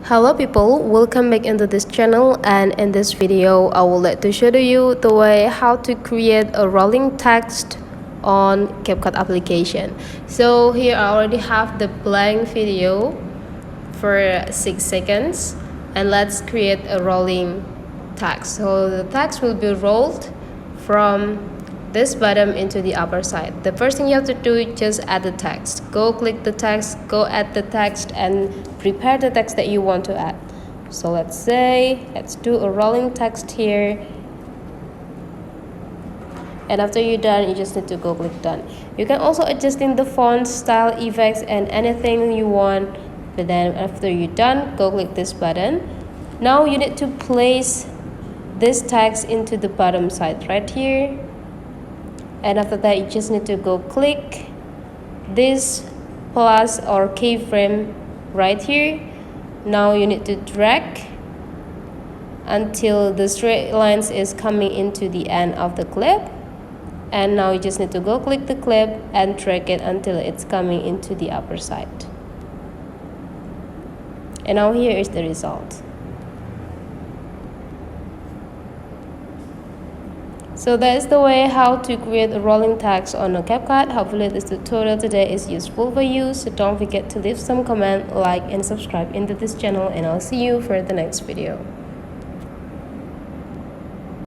Hello people, welcome back into this channel, and in this video I would like to show you the way how to create a rolling text on Capcut application. So here I already have the blank video for 6 seconds, and let's create a rolling text. So the text will be rolled from this bottom into the upper side. The first thing you have to do is just add the text. Go click the text, go add the text, and prepare the text that you want to add. So let's do a rolling text here, and after you're done, you just need to go click done. You can also adjust in the font, style, effects, and anything you want. But then after you're done, go click this button. Now you need to place this text into the bottom side right here, and after that you just need to go click this plus or keyframe right here. Now you need to drag until the straight lines is coming into the end of the clip, and now you just need to go click the clip and drag it until it's coming into the upper side. And now here is the result. So that is the way how to create a rolling text on a Capcut. Hopefully this tutorial today is useful for you. So don't forget to leave some comment, like, and subscribe into this channel, and I'll see you for the next video.